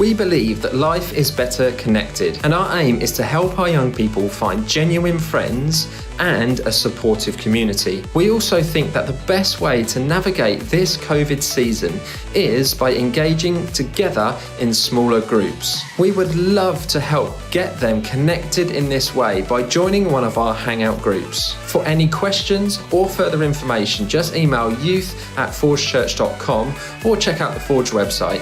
We believe that life is better connected, and our aim is to help our young people find genuine friends and a supportive community. We also think that the best way to navigate this COVID season is by engaging together in smaller groups. We would love to help get them connected in this way by joining one of our Hangout groups. For any questions or further information, just email youth@forgechurch.com or check out the Forge website.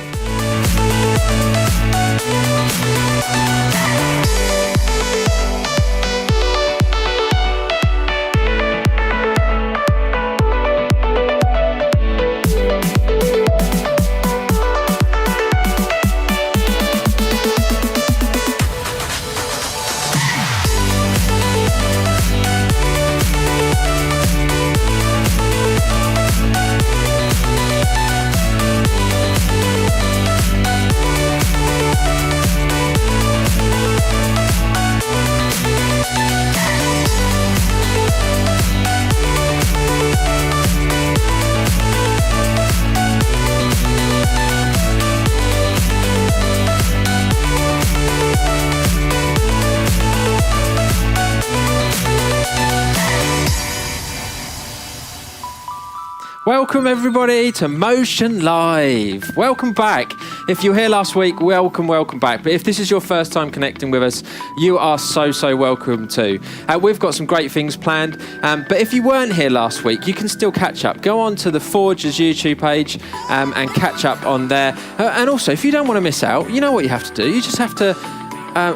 Welcome everybody to Motion Live. Welcome back. If you were here last week, welcome back. But if this is your first time connecting with us, you are so welcome too. We've got some great things planned. But if you weren't here last week, you can still catch up. Go on to the Forge's YouTube page and catch up on there. And also, if you don't want to miss out, you know what you have to do. You just have to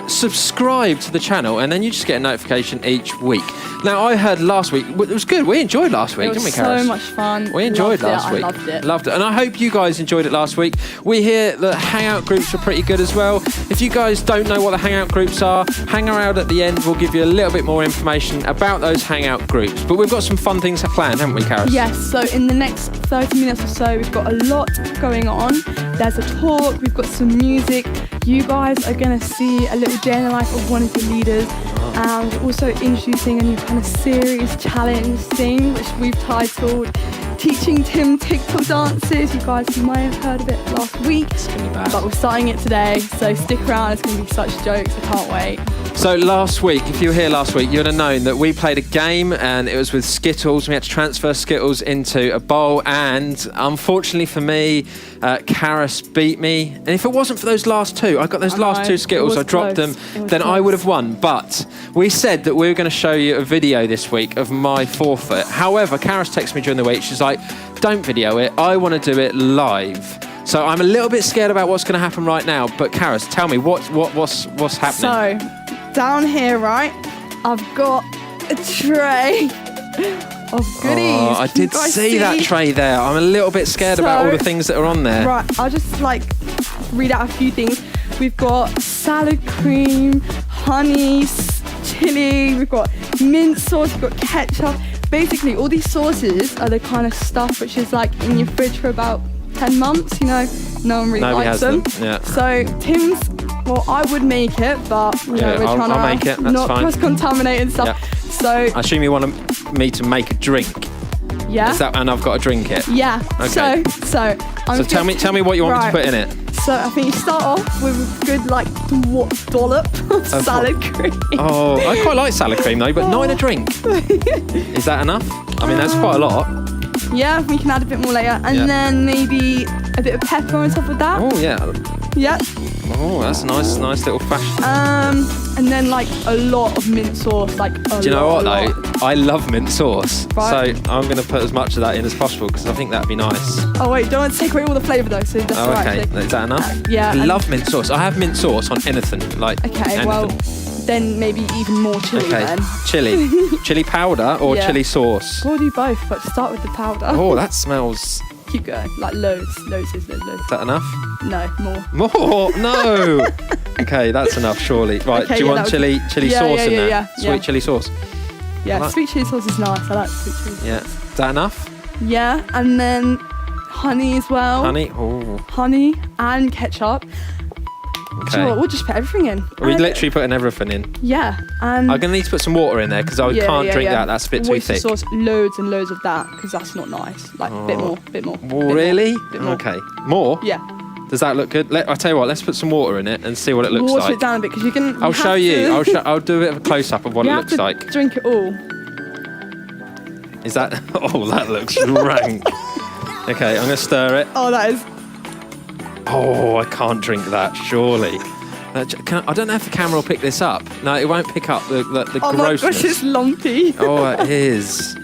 subscribe to the channel, and then you just get a notification each week. Now, I heard last week, it was good. We enjoyed last week, didn't we, Karis? So much fun. We enjoyed last week. I loved it. Loved it. And I hope you guys enjoyed it last week. We hear that Hangout groups are pretty good as well. If you guys don't know what the Hangout groups are, hang around at the end. We'll give you a little bit more information about those Hangout groups. But we've got some fun things planned, haven't we, Karis? Yes, so in the next 30 minutes or so, we've got a lot going on. There's a talk, we've got some music. You guys are going to see a little day in the life of one of the leaders. And we're also introducing a new kind of series challenge thing, which we've titled Teaching Tim TikTok Dances. You guys might have heard of it last week, but we're starting it today, so stick around. It's going to be such jokes. I can't wait. So last week, if you were here last week, you would have known that we played a game, and it was with Skittles. We had to transfer Skittles into a bowl, and unfortunately for me, Karis beat me. And if it wasn't for those last two, I got those last two Skittles, I dropped them, then I would have won. But we said that we were going to show you a video this week of my forfeit. However, Karis texted me during the week. She's like, don't video it. I want to do it live. So I'm a little bit scared about what's going to happen right now. But Karis, tell me what's happening. So down here, right, I've got a tray of goodies. Oh, I did see that tray there. I'm a little bit scared about all the things that are on there. Right, I'll just read out a few things. We've got salad cream, honey, chili, we've got mint sauce, we've got ketchup. Basically, all these sauces are the kind of stuff which is in your fridge for about 10 months, no one really likes them. Yeah. So Tim's, I would make it, but we're trying to make it. That's not fine. cross-contaminate and stuff. Yeah. So I assume you want me to make a drink. Yeah. And I've got to drink it. Yeah. Okay. So tell me what you want me to put in it. So I think you start off with a good dollop of salad cream. Oh, I quite like salad cream though, but not in a drink. Is that enough? I mean, that's quite a lot. Yeah, we can add a bit more later, and then maybe a bit of pepper on top of that. Oh yeah. Yeah. Oh, that's nice little fashion. And then a lot of mint sauce, Do you know what though? I love mint sauce, right. So I'm going to put as much of that in as possible because I think that'd be nice. Oh wait, don't want to take away all the flavour though, so that's okay. Right. Is that enough? Yeah. I love mint sauce. I have mint sauce on anything, Okay, anything. well, then maybe even more chili then. Chili powder or chili sauce? We'll do both, but start with the powder. Oh, that smells. Keep going, loads. Is that enough? No, more. More? No. Okay, that's enough, surely. Right, okay, do you want chili sauce in there? Yeah. Sweet chili sauce? Yeah, sweet chili sauce is nice. I like sweet chili sauce. Yeah. Is that enough? Yeah, and then honey as well. Honey? Oh. Honey and ketchup. Okay. Do you know what? We'll just put everything in. We're literally putting everything in. Yeah. And I'm going to need to put some water in there because I can't drink that. That's a bit too thick. Sauce, loads and loads of that because that's not nice. Bit more. Really? Bit more. Okay. More? Yeah. Does that look good? I'll tell you what, let's put some water in it and see what it looks Water like. it down a bit because you can. I'll show you. I'll do a bit of a close-up of what it looks like. Drink it all. Is that... Oh, that looks rank. Okay, I'm going to stir it. Oh, that is. Oh, I can't drink that, surely. I don't know if the camera will pick this up. No, it won't pick up the Oh grossness. my gosh, it's lumpy. Oh, it is.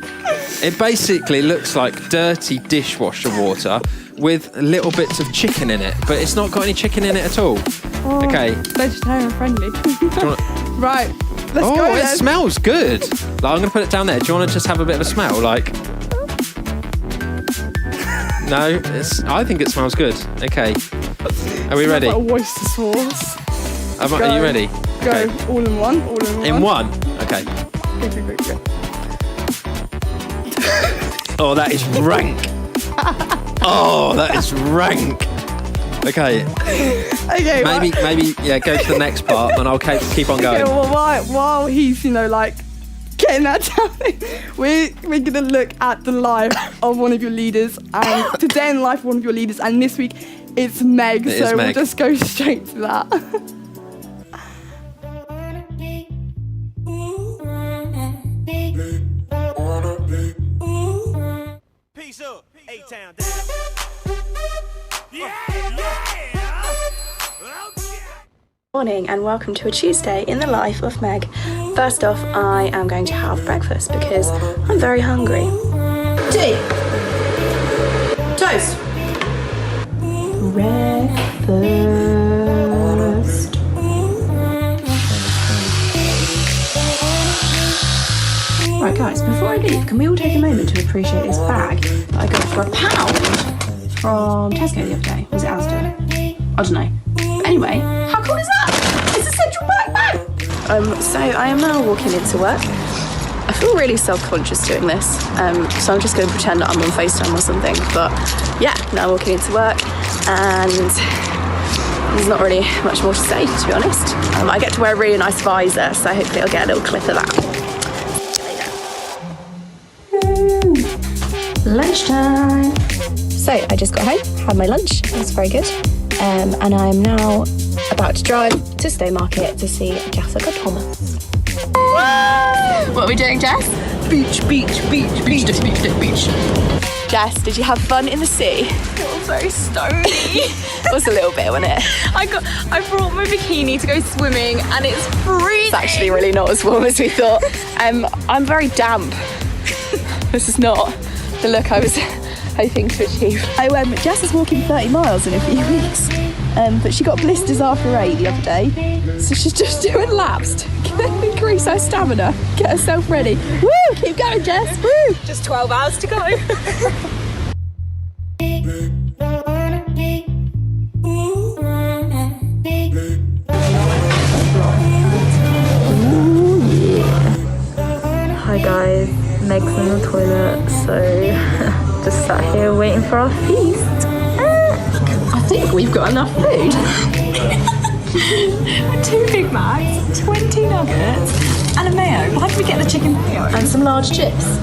It basically looks like dirty dishwasher water with little bits of chicken in it, but it's not got any chicken in it at all. Oh, Okay. Vegetarian friendly. Right, let's go Oh, it then. smells good. Like, I'm going to put it down there. Do you want to just have a bit of a smell? Like... No, I think it smells good. Okay. Are we ready? Like oyster sauce. Are you ready? Go. Okay. All in one. All in one. In one? Okay. Go. Oh, that is rank. Oh, that is rank. Okay. Okay. Maybe, go to the next part and I'll keep on going. Okay, well, while he's, like, getting that down, we're gonna look at the life of one of your leaders, and today in the life of one of your leaders, and this week it's Meg. It is so we'll Meg. just go straight to that. Peace up, A-Town down. Yeah. Okay. Morning and welcome to a Tuesday in the life of Meg. First off, I am going to have breakfast because I'm very hungry. Tea. Toast. Breakfast. Right, guys, before I leave, can we all take a moment to appreciate this bag that I got for £1 from Tesco the other day? Was it Asda? I don't know. But anyway, how cool is that? It's a Central Park bag. So I am now walking into work. I feel really self-conscious doing this, so I'm just going to pretend that I'm on FaceTime or something. But yeah, now I'm walking into work and there's not really much more to say, to be honest. I get to wear a really nice visor, so hopefully I'll get a little clip of that. Lunchtime. So I just got home, had my lunch, it was very good. And I'm now about to drive to Stowmarket to see Jessica Thomas. What are we doing, Jess? Beach. Jess, did you have fun in the sea? It was very stony. It was a little bit, wasn't it? I brought my bikini to go swimming and it's freezing. It's actually really not as warm as we thought. I'm very damp. This is not the look I was hoping to achieve. Jess is walking 30 miles in a few weeks, but she got blisters after 8 the other day, so she's just doing laps to increase her stamina, get herself ready. Woo! Keep going, Jess. Woo! Just 12 hours to go. Hi guys, Meg's in the toilet, so just sat here waiting for our feast. I think we've got enough food. 2 Big Macs, 20 nuggets, and a mayo. Why did we get the chicken mayo? And some large chips.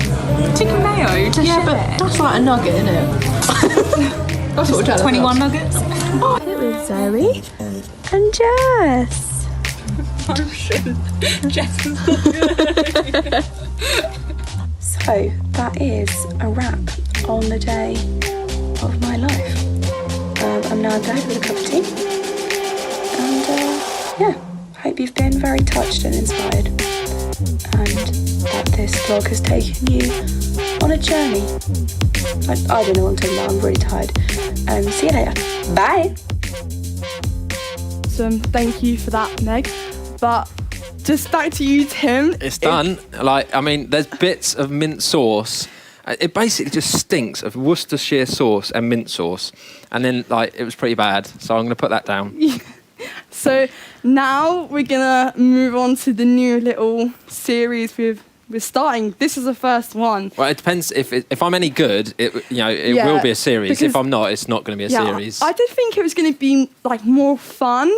Chicken mayo to Yeah, but share. that's like a nugget, isn't it? That's what we're trying to 21 tell. nuggets. It was Zoe and Jess. Jess was good. So that is a wrap on the day of my life. I'm now in bed with a cup of tea. And yeah, hope you've been very touched and inspired. And that this vlog has taken you on a journey. I don't know what I'm talking about, I'm really tired. See you later. Bye! So thank you for that, Meg. But just back to you, Tim. It's done. There's bits of mint sauce. It basically just stinks of Worcestershire sauce and mint sauce. And then, it was pretty bad. So I'm going to put that down. So now we're gonna move on to the new little series we're starting. This is the first one. Well, it depends. If I'm any good, it will be a series. because- If I'm not, it's not going to be a series. I did think it was going to be more fun,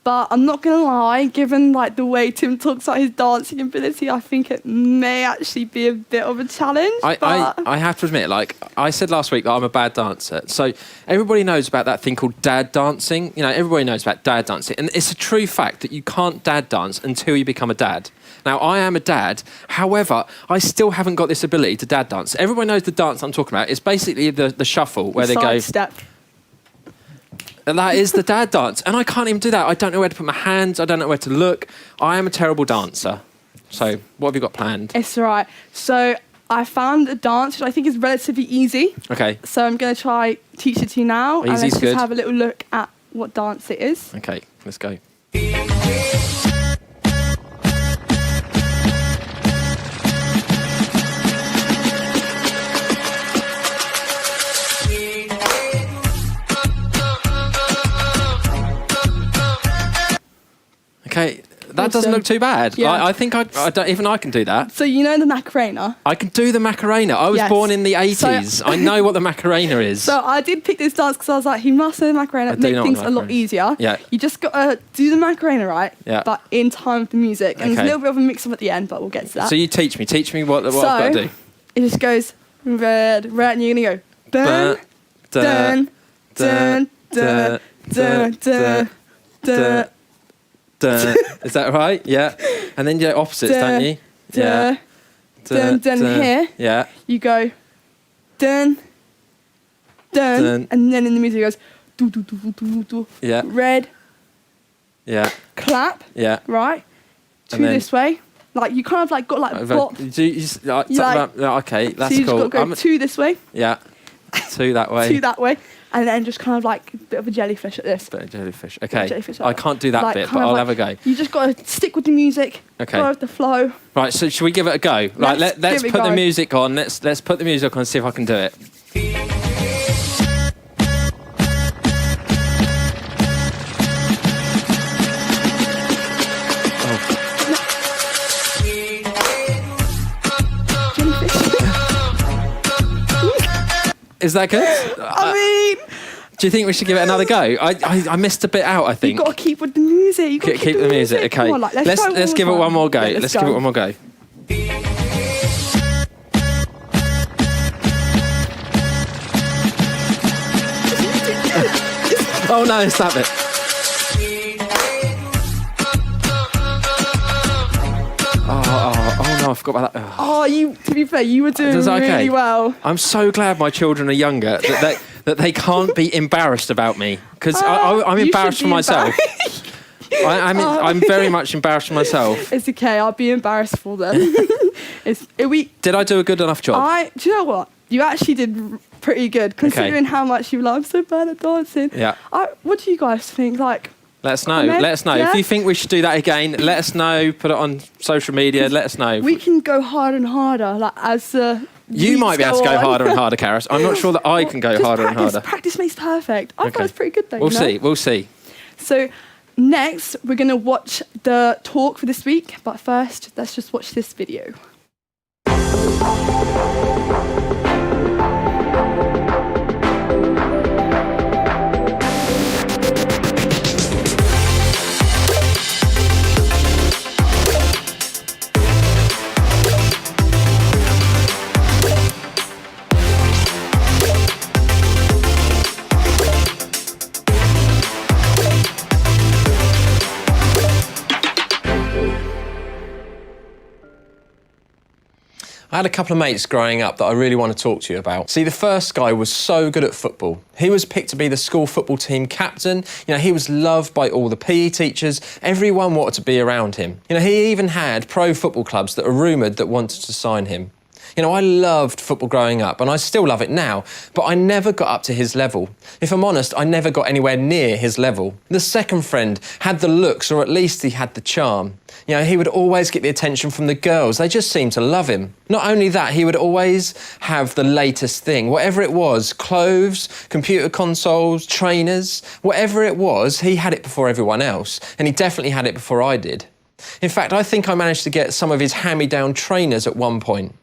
But I'm not gonna lie, given like the way Tim talks about his dancing ability, I think it may actually be a bit of a challenge. I have to admit, like I said last week, that I'm a bad dancer. So everybody knows about that thing called dad dancing. You know, everybody knows about dad dancing, and it's a true fact that you can't dad dance until you become a dad. Now, I am a dad. However, I still haven't got this ability to dad dance. Everybody knows the dance I'm talking about. It's basically the shuffle where they go. Step. And that is the dad dance. And I can't even do that. I don't know where to put my hands. I don't know where to look. I am a terrible dancer. So what have you got planned? It's all right. So I found a dance which I think is relatively easy. Okay. So I'm going to try teach it to you now. And Easy's let's good. just have a little look at what dance it is. Okay, let's go. Okay, that doesn't look too bad. Yeah. I think I don't, even I can do that. So you know the Macarena? I can do the Macarena. I was Yes. born in the 80s. So- I know what the Macarena is. So I did pick this dance because I was like, he must know the Macarena, I do make know things what a the lot Macarena is. easier. Yeah. You just got to do the Macarena, right? Yeah. But in time with the music. And there's a Okay. little bit of a mix-up at the end, but we'll get to that. So you teach me what I've got to do. It just goes red, and you're going to go dun, dun, dun, dun, dun, dun, dun, Is that right? Yeah. And then you do opposites, don't you? dun, dun, dun. Here, Yeah. you go dun, dun, Dun. and then in the music it goes do, do, do, do, do, do. Yeah. Red, Yeah. clap, Yeah. right? Two And then- this way. Like you kind of like got like bop. Okay, that's so you just cool. got to go two this way, Yeah. Two that way. two that way, and then just kind of like a bit of a jellyfish at this. Bit of jellyfish. Bit Okay. of jellyfish I can't do that like, bit, kind but of I'll like- have a go. You just got to stick with the music, Okay. go with the flow. Right, so should we give it a go? Right, let's give it a put the go. music on. Let's put the music on and see if I can do it. Is that good? I mean, Do you think we should give it another go? I missed a bit out, I you think. got to keep with the music. You got to Keep the music, okay. Come on, like, let's try it give it one more go. Yeah, let's give it one more go. Oh no, it's that bit. Oh no, I forgot about that. Oh, to be fair, you were doing Is that okay? really well. I'm so glad my children are younger that they can't be embarrassed about me because I'm You embarrassed should for be myself. I'm very much embarrassed for myself. It's okay. I'll be embarrassed for them. Did I do a good enough job? Do you know what? You actually did pretty good considering how much you love so bad at dancing. Yeah. What do you guys think? Like, Let us know. comment, Let us know. yeah? If you think we should do that again, let us know. Put it on social media. Let us know. we can go harder and harder. Like as You might be able to go harder and harder, Karis. I'm not sure that I can go Just harder and practice. harder. Practice makes perfect. I thought it was pretty good though. We'll you know? see. We'll see. So next, we're going to watch the talk for this week. But first, let's just watch this video. I had a couple of mates growing up that I really want to talk to you about. See, the first guy was so good at football. He was picked to be the school football team captain. You know, he was loved by all the PE teachers. Everyone wanted to be around him. You know, he even had pro football clubs that are rumoured that wanted to sign him. You know, I loved football growing up, and I still love it now, but I never got up to his level. If I'm honest, I never got anywhere near his level. The second friend had the looks, or at least he had the charm. You know, he would always get the attention from the girls. They just seemed to love him. Not only that, he would always have the latest thing. Whatever it was, clothes, computer consoles, trainers, whatever it was, he had it before everyone else, and he definitely had it before I did. In fact, I think I managed to get some of his hand-me-down trainers at one point.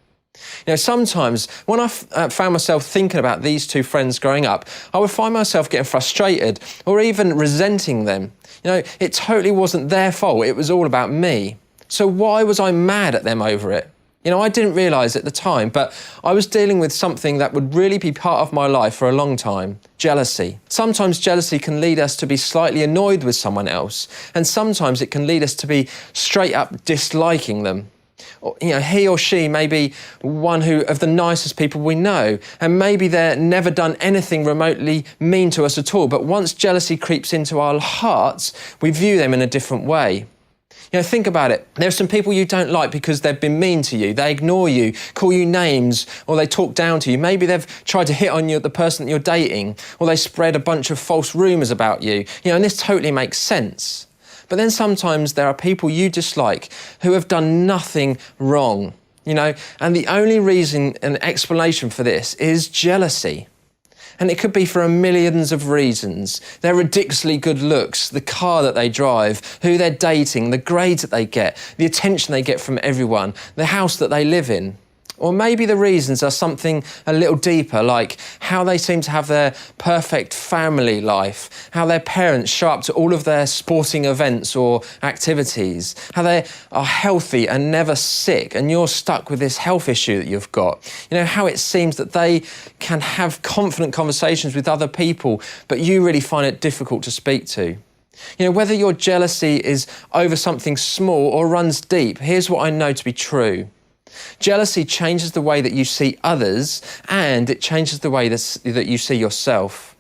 You know, sometimes when I found myself thinking about these two friends growing up, I would find myself getting frustrated or even resenting them. You know, it totally wasn't their fault. It was all about me. So why was I mad at them over it? You know, I didn't realise at the time, but I was dealing with something that would really be part of my life for a long time: jealousy. Sometimes jealousy can lead us to be slightly annoyed with someone else, and sometimes it can lead us to be straight up disliking them. You know, he or she may be one of the nicest people we know, and maybe they're never done anything remotely mean to us at all, but once jealousy creeps into our hearts, we view them in a different way. You know, think about it. There are some people you don't like because they've been mean to you. They ignore you, call you names, or they talk down to you. Maybe they've tried to hit on you, the person that you're dating, or they spread a bunch of false rumours about you. You know, and this totally makes sense. But then sometimes there are people you dislike who have done nothing wrong, you know, and the only reason and explanation for this is jealousy. And it could be for millions of reasons. Their ridiculously good looks, the car that they drive, who they're dating, the grades that they get, the attention they get from everyone, the house that they live in. Or maybe the reasons are something a little deeper, like how they seem to have their perfect family life, how their parents show up to all of their sporting events or activities, how they are healthy and never sick, and you're stuck with this health issue that you've got. You know, how it seems that they can have confident conversations with other people, but you really find it difficult to speak to. You know, whether your jealousy is over something small or runs deep, here's what I know to be true. Jealousy changes the way that you see others, and it changes the way that you see yourself.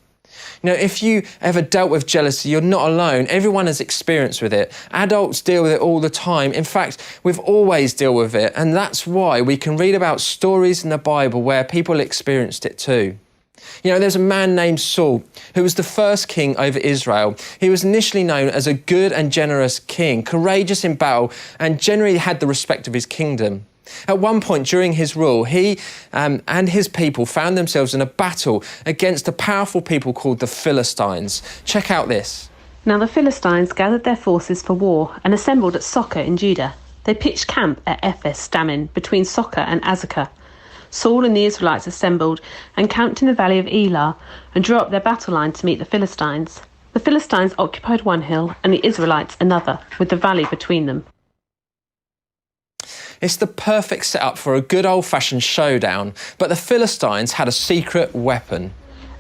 You know, if you ever dealt with jealousy, you're not alone. Everyone has experience with it. Adults deal with it all the time. In fact, we've always dealt with it, and that's why we can read about stories in the Bible where people experienced it too. You know, there's a man named Saul who was the first king over Israel. He was initially known as a good and generous king, courageous in battle, and generally had the respect of his kingdom. At one point during his rule, he and his people found themselves in a battle against a powerful people called the Philistines. Check out this. Now the Philistines gathered their forces for war and assembled at Socoh in Judah. They pitched camp at Ephes Dammim between Socoh and Azekah. Saul and the Israelites assembled and camped in the valley of Elah and drew up their battle line to meet the Philistines. The Philistines occupied one hill and the Israelites another, with the valley between them. It's the perfect setup for a good old-fashioned showdown, but the Philistines had a secret weapon.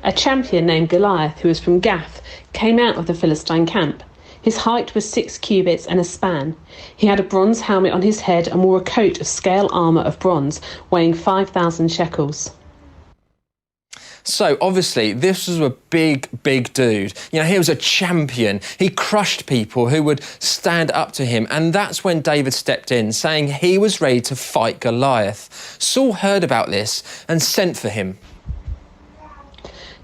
A champion named Goliath, who was from Gath, came out of the Philistine camp. His height was 6 cubits and a span. He had a bronze helmet on his head and wore a coat of scale armour of bronze, weighing 5,000 shekels. So, obviously, this was a big dude. You know, he was a champion. He crushed people who would stand up to him. And that's when David stepped in, saying he was ready to fight Goliath. Saul heard about this and sent for him.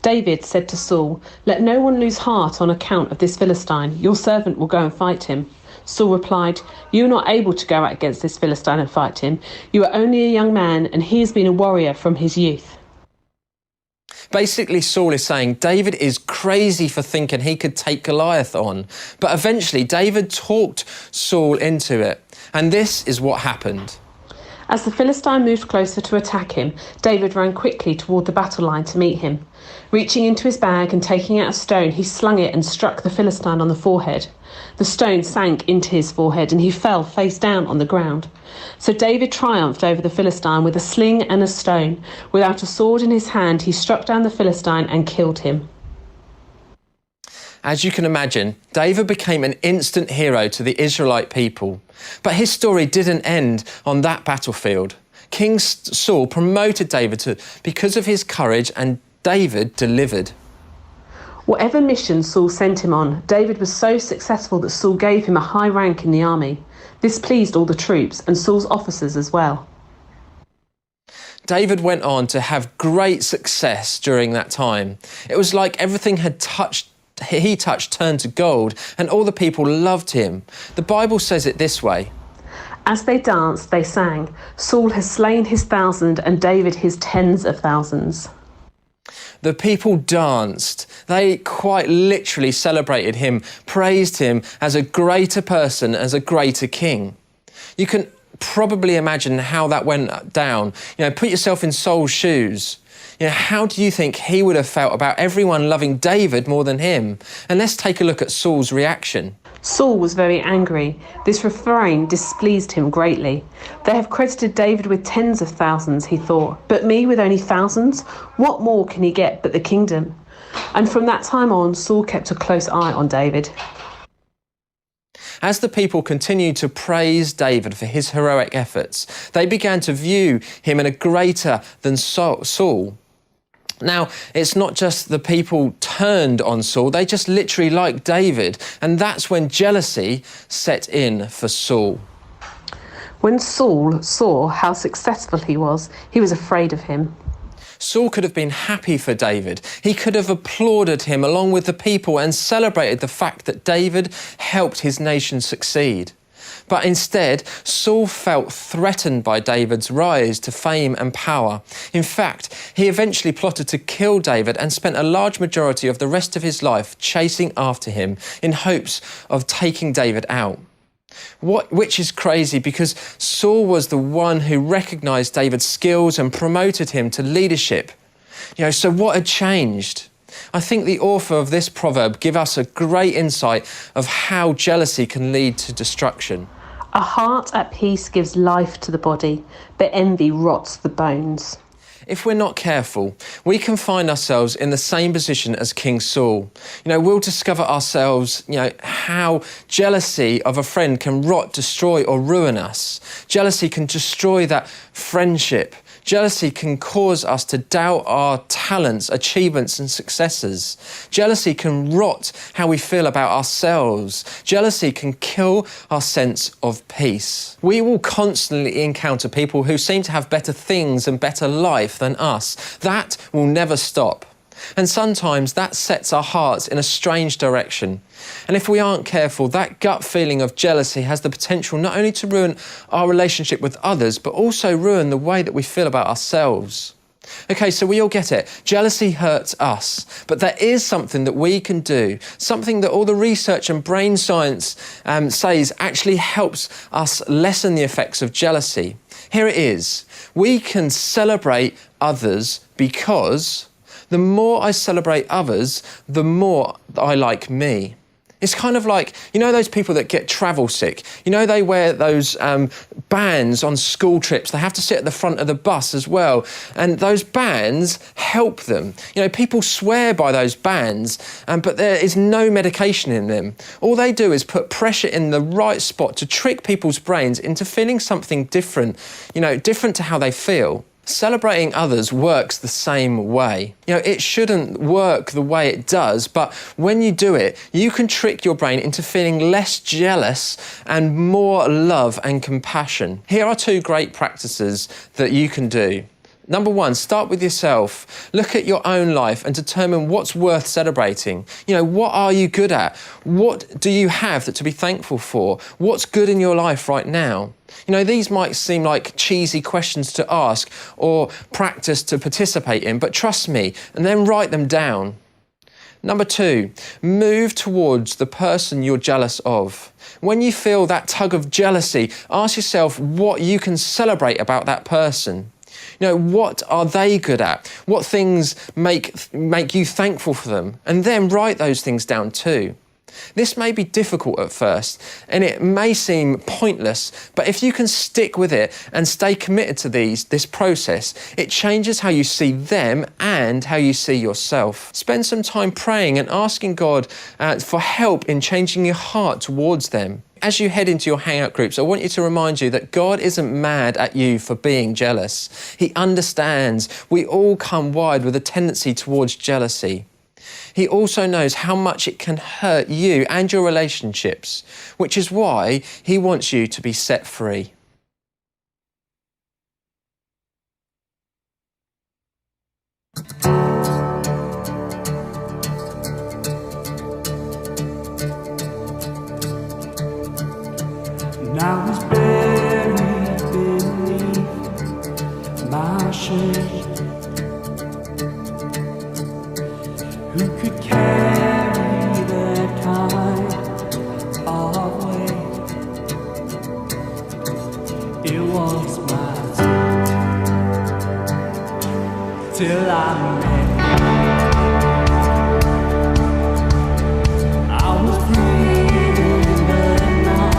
David said to Saul, "Let no one lose heart on account of this Philistine. Your servant will go and fight him." Saul replied, "You are not able to go out against this Philistine and fight him. You are only a young man, and he has been a warrior from his youth." Basically, Saul is saying David is crazy for thinking he could take Goliath on. But eventually, David talked Saul into it. And this is what happened. As the Philistine moved closer to attack him, David ran quickly toward the battle line to meet him. Reaching into his bag and taking out a stone, he slung it and struck the Philistine on the forehead. The stone sank into his forehead and he fell face down on the ground. So David triumphed over the Philistine with a sling and a stone. Without a sword in his hand, he struck down the Philistine and killed him. As you can imagine, David became an instant hero to the Israelite people. But his story didn't end on that battlefield. King Saul promoted David because of his courage, and David delivered. Whatever mission Saul sent him on, David was so successful that Saul gave him a high rank in the army. This pleased all the troops and Saul's officers as well. David went on to have great success during that time. It was like everything he touched turned to gold, and all the people loved him. The Bible says it this way. As they danced, they sang, "Saul has slain his 1,000 and David his tens of thousands." The people danced. They quite literally celebrated him, praised him as a greater person, as a greater king. You can probably imagine how that went down. Put yourself in Saul's shoes. How do you think he would have felt about everyone loving David more than him? And let's take a look at Saul's reaction. Saul was very angry. This refrain displeased him greatly. They have credited David with tens of thousands, he thought, but me with only thousands? What more can he get but the kingdom? And from that time on, Saul kept a close eye on David. As the people continued to praise David for his heroic efforts, they began to view him in a greater than Saul. Now, it's not just the people turned on Saul, they just literally liked David, and that's when jealousy set in for Saul. When Saul saw how successful he was afraid of him. Saul could have been happy for David. He could have applauded him along with the people and celebrated the fact that David helped his nation succeed. But instead, Saul felt threatened by David's rise to fame and power. In fact, he eventually plotted to kill David and spent a large majority of the rest of his life chasing after him in hopes of taking David out. Which is crazy because Saul was the one who recognised David's skills and promoted him to leadership. So what had changed? I think the author of this proverb gives us a great insight of how jealousy can lead to destruction. A heart at peace gives life to the body, but envy rots the bones. If we're not careful, we can find ourselves in the same position as King Saul. We'll discover ourselves, how jealousy of a friend can rot, destroy or ruin us. Jealousy can destroy that friendship. Jealousy can cause us to doubt our talents, achievements and successes. Jealousy can rot how we feel about ourselves. Jealousy can kill our sense of peace. We will constantly encounter people who seem to have better things and better life than us. That will never stop. And sometimes that sets our hearts in a strange direction. And if we aren't careful, that gut feeling of jealousy has the potential not only to ruin our relationship with others, but also ruin the way that we feel about ourselves. Okay, so we all get it. Jealousy hurts us, but there is something that we can do, something that all the research and brain science says actually helps us lessen the effects of jealousy. Here it is. We can celebrate others because the more I celebrate others, the more I like me. It's kind of like, those people that get travel sick. They wear those bands on school trips. They have to sit at the front of the bus as well. And those bands help them. People swear by those bands, but there is no medication in them. All they do is put pressure in the right spot to trick people's brains into feeling something different, different to how they feel. Celebrating others works the same way. It shouldn't work the way it does, but when you do it, you can trick your brain into feeling less jealous and more love and compassion. Here are two great practices that you can do. Number one, start with yourself. Look at your own life and determine what's worth celebrating. What are you good at? What do you have to be thankful for? What's good in your life right now? These might seem like cheesy questions to ask or practice to participate in, but trust me, and then write them down. Number two, move towards the person you're jealous of. When you feel that tug of jealousy, ask yourself what you can celebrate about that person. What are they good at? What things make you thankful for them? And then write those things down too. This may be difficult at first, and it may seem pointless, but if you can stick with it and stay committed to this process, it changes how you see them and how you see yourself. Spend some time praying and asking God for help in changing your heart towards them. As you head into your hangout groups, I want you to remind you that God isn't mad at you for being jealous. He understands. We all come wired with a tendency towards jealousy. He also knows how much it can hurt you and your relationships, which is why he wants you to be set free. Now he's buried beneath my shade. Who could carry that kind of weight? till I met you. I was breathing but not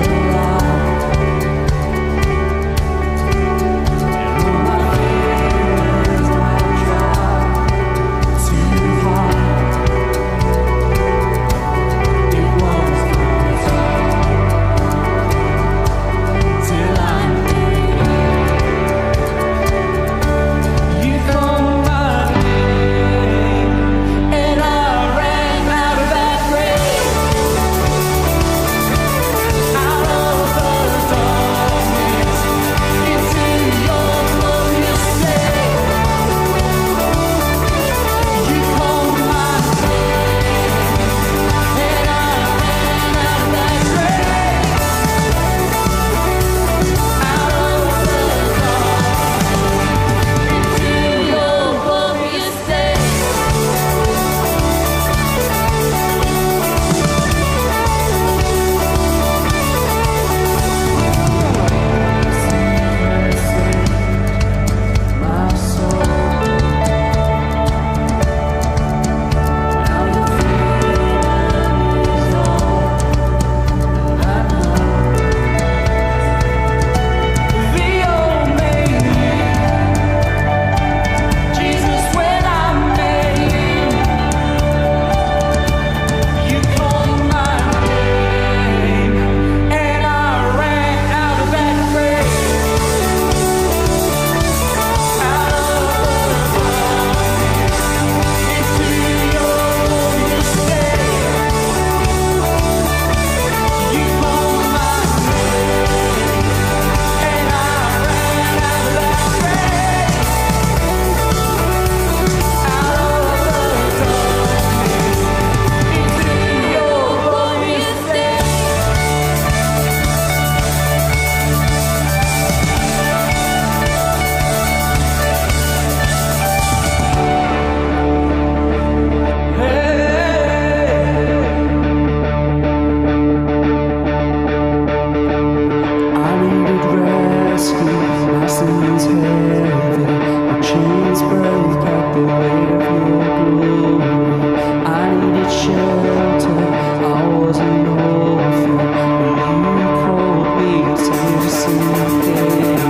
alive. And all my fears I tried to hide. It was till I met you. You called my name, and I ran out of that grave, out of the darkness, into your glorious day. You called my name, and I ran out of that grave, out of the darkness, into your glorious day. My soul, now the freedom is all I know. The old man, Jesus, when I met you, you called my name, and I ran out of that grave, out of the darkness, into your glorious day. You called my name, and I ran out of that grave, out of the darkness, into your glorious day. I needed rescue, my sins heavy, my chains break at the weight of your glory. I needed shelter, I was an orphan, but you called me to something.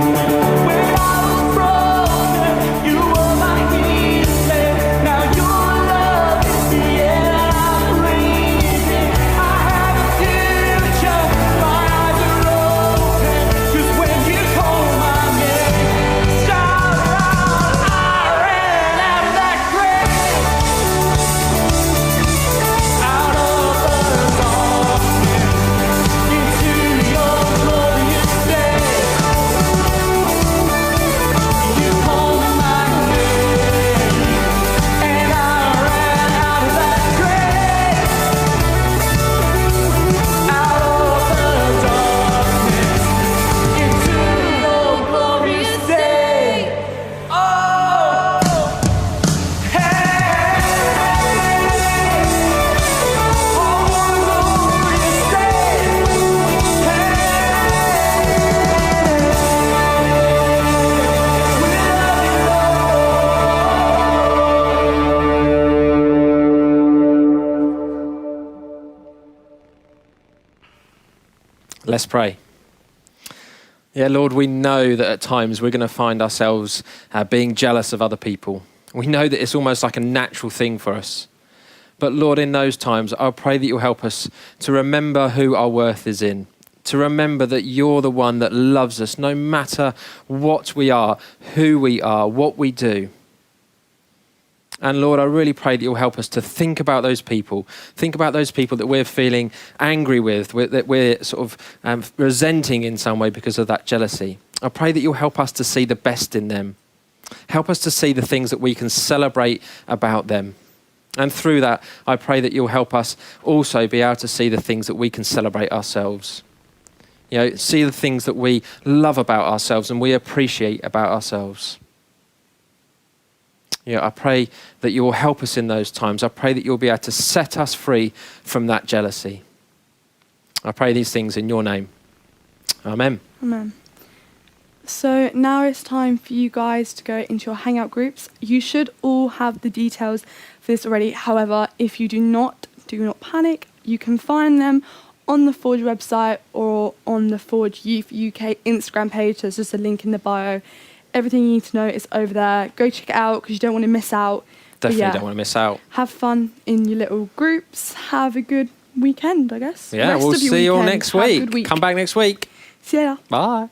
When I was broken, you were my healing. Now your love is the air that I'm breathing. I have a future, my eyes are open. 'Cause when you call my name, shout out, I ran out of that grave, out of the darkness, into your glorious day. You called my name, and I ran out of that grave, out of the darkness, into your glorious day. Oh, hey, oh, glorious day. Let's pray. Yeah, Lord, we know that at times we're going to find ourselves being jealous of other people. We know that it's almost like a natural thing for us. But Lord, in those times, I pray that you'll help us to remember who our worth is in, to remember that you're the one that loves us no matter what we are, who we are, what we do. And Lord, I really pray that you'll help us to think about those people that we're feeling angry with, that we're sort of resenting in some way because of that jealousy. I pray that you'll help us to see the best in them. Help us to see the things that we can celebrate about them. And through that, I pray that you'll help us also be able to see the things that we can celebrate ourselves. You know, see the things that we love about ourselves and we appreciate about ourselves. You know, I pray that you will help us in those times. I pray that you'll be able to set us free from that jealousy. I pray these things in your name. Amen. Amen. So now it's time for you guys to go into your Hangout groups. You should all have the details for this already. However, if you do not panic. You can find them on the Forge website or on the Forge Youth UK Instagram page. There's just a link in the bio. Everything you need to know is over there. Go check it out because you don't want to miss out. Definitely don't want to miss out. Have fun in your little groups. Have a good weekend, I guess. Yeah, we'll see you all next week. Come back next week. See ya. Bye.